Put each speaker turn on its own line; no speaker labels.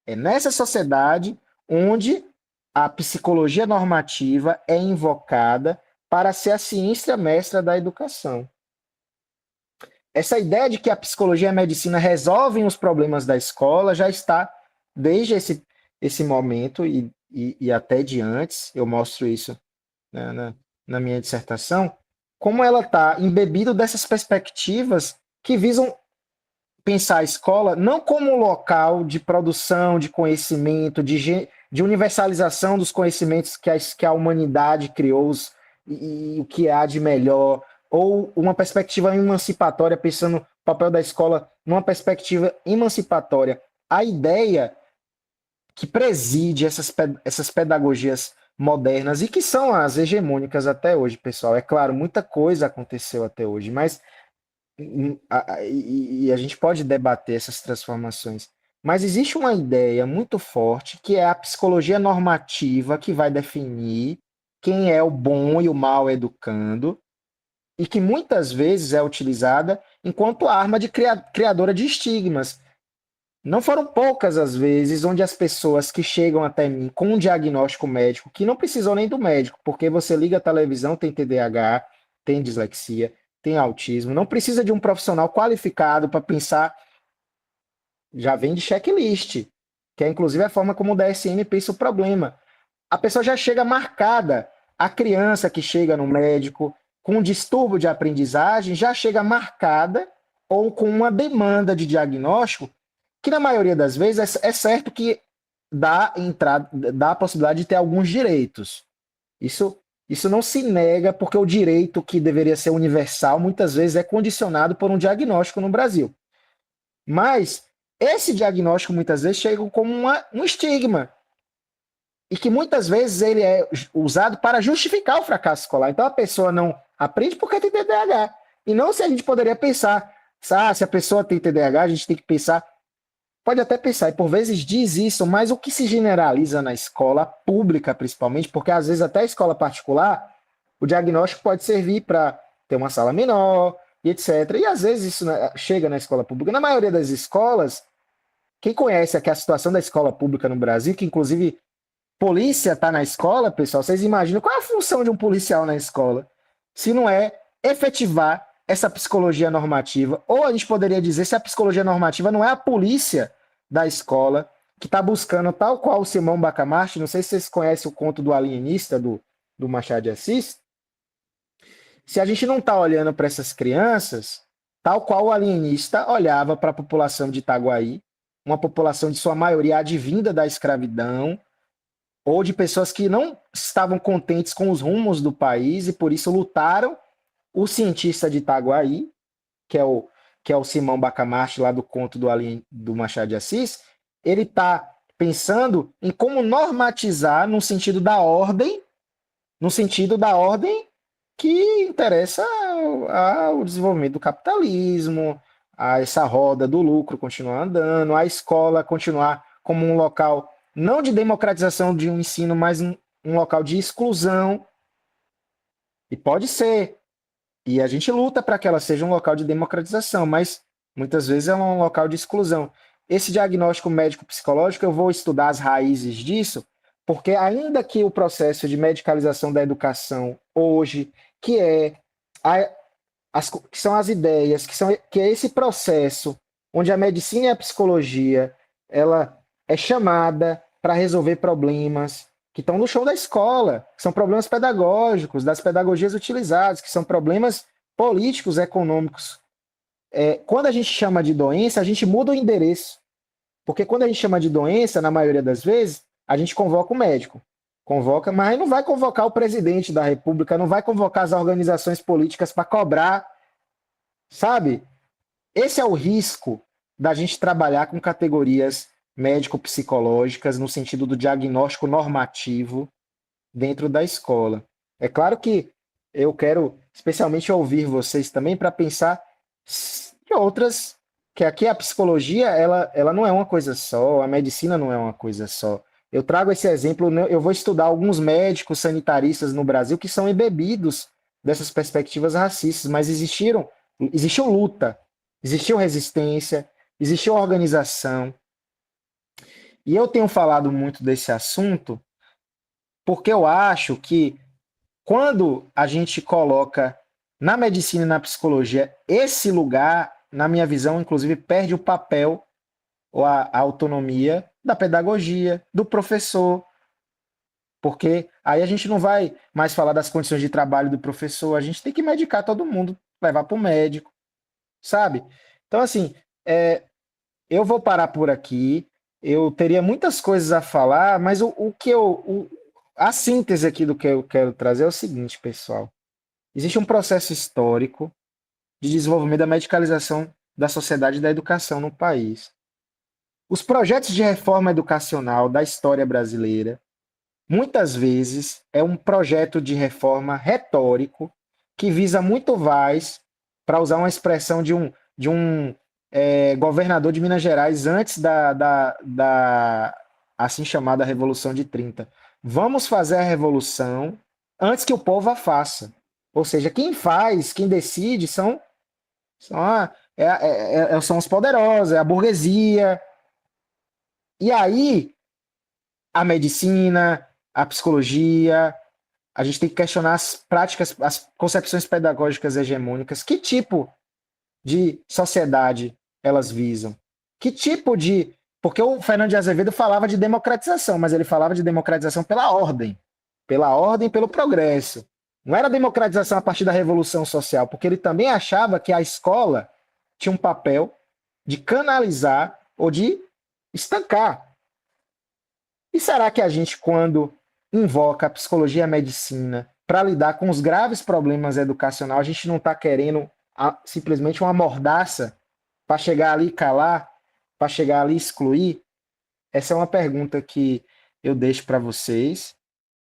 É nessa sociedade onde a psicologia normativa é invocada para ser a ciência mestra da educação. Essa ideia de que a psicologia e a medicina resolvem os problemas da escola já está desde esse momento e até de antes, eu mostro isso, né, na minha dissertação, como ela está embebida dessas perspectivas que visam pensar a escola não como um local de produção de conhecimento, de universalização dos conhecimentos que a humanidade criou e o que há de melhor, ou uma perspectiva emancipatória, pensando o papel da escola numa perspectiva emancipatória. A ideia que preside essas pedagogias modernas e que são as hegemônicas até hoje, pessoal. É claro, muita coisa aconteceu até hoje, mas e a gente pode debater essas transformações. Mas existe uma ideia muito forte que é a psicologia normativa que vai definir quem é o bom e o mal educando, e que muitas vezes é utilizada enquanto arma de criadora de estigmas. Não foram poucas as vezes onde as pessoas que chegam até mim com um diagnóstico médico, que não precisou nem do médico, porque você liga a televisão, tem TDAH, tem dislexia, tem autismo, não precisa de um profissional qualificado para pensar, já vem de checklist, que é inclusive a forma como o DSM pensa o problema. A pessoa já chega marcada, a criança que chega no médico com um distúrbio de aprendizagem já chega marcada ou com uma demanda de diagnóstico que na maioria das vezes é certo que dá a possibilidade de ter alguns direitos. Isso, isso não se nega, porque o direito que deveria ser universal muitas vezes é condicionado por um diagnóstico no Brasil. Mas esse diagnóstico muitas vezes chega como um estigma e que muitas vezes ele é usado para justificar o fracasso escolar. Então a pessoa não aprende porque tem TDAH. E não se a gente poderia pensar, se a pessoa tem TDAH, a gente tem que pensar. Pode até pensar, e por vezes diz isso, mas o que se generaliza na escola pública, principalmente, porque às vezes até a escola particular, o diagnóstico pode servir para ter uma sala menor e etc. E às vezes isso chega na escola pública. Na maioria das escolas, quem conhece aqui a situação da escola pública no Brasil, que inclusive polícia está na escola, pessoal, vocês imaginam qual é a função de um policial na escola? Se não é efetivar essa psicologia normativa, ou a gente poderia dizer se a psicologia normativa não é a polícia da escola que está buscando, tal qual o Simão Bacamarte, não sei se vocês conhecem o conto do alienista do Machado de Assis, se a gente não está olhando para essas crianças, tal qual o alienista olhava para a população de Itaguaí, uma população de sua maioria advinda da escravidão, ou de pessoas que não estavam contentes com os rumos do país e por isso lutaram. O cientista de Itaguaí, que é o Simão Bacamarte, lá do conto do Machado de Assis, ele está pensando em como normatizar no sentido da ordem que interessa ao desenvolvimento do capitalismo, a essa roda do lucro continuar andando, a escola continuar como um local não de democratização de um ensino, mas um local de exclusão. E pode ser. E a gente luta para que ela seja um local de democratização, mas muitas vezes é um local de exclusão. Esse diagnóstico médico-psicológico, eu vou estudar as raízes disso, porque ainda que o processo de medicalização da educação hoje, que é a, que são as ideias, que é esse processo onde a medicina e a psicologia ela é chamada para resolver problemas que estão no chão da escola, que são problemas pedagógicos, das pedagogias utilizadas, que são problemas políticos, econômicos. Quando a gente chama de doença, a gente muda o endereço. Porque quando a gente chama de doença, na maioria das vezes, a gente convoca o médico. Convoca, mas não vai convocar o presidente da República, não vai convocar as organizações políticas para cobrar, sabe? Esse é o risco da gente trabalhar com categorias médico-psicológicas no sentido do diagnóstico normativo dentro da escola. É claro que eu quero especialmente ouvir vocês também para pensar em outras, que aqui a psicologia ela não é uma coisa só, a medicina não é uma coisa só. Eu trago esse exemplo, eu vou estudar alguns médicos sanitaristas no Brasil que são embebidos dessas perspectivas racistas, mas existiu luta, existiu resistência, existiu organização. E eu tenho falado muito desse assunto porque eu acho que quando a gente coloca na medicina e na psicologia esse lugar, na minha visão, inclusive, perde o papel ou a autonomia da pedagogia, do professor, porque aí a gente não vai mais falar das condições de trabalho do professor, a gente tem que medicar todo mundo, levar para o médico, sabe? Então, assim, é, eu vou parar por aqui. Eu teria muitas coisas a falar, mas a síntese aqui do que eu quero trazer é o seguinte, pessoal. Existe um processo histórico de desenvolvimento da medicalização da sociedade e da educação no país. Os projetos de reforma educacional da história brasileira, muitas vezes, é um projeto de reforma retórico que visa muito mais, para usar uma expressão de um governador de Minas Gerais antes da assim chamada Revolução de 30. Vamos fazer a revolução antes que o povo a faça. Ou seja, quem faz, quem decide são os poderosos, é a burguesia. E aí, a medicina, a psicologia, a gente tem que questionar as práticas, as concepções pedagógicas hegemônicas. Que tipo de sociedade elas visam? Que tipo de. Porque o Fernando de Azevedo falava de democratização, mas ele falava de democratização pela ordem e pelo progresso. Não era democratização a partir da revolução social, porque ele também achava que a escola tinha um papel de canalizar ou de estancar. E será que a gente, quando invoca a psicologia e a medicina para lidar com os graves problemas educacionais, a gente não está querendo simplesmente uma mordaça para chegar ali e calar, para chegar ali e excluir? Essa é uma pergunta que eu deixo para vocês.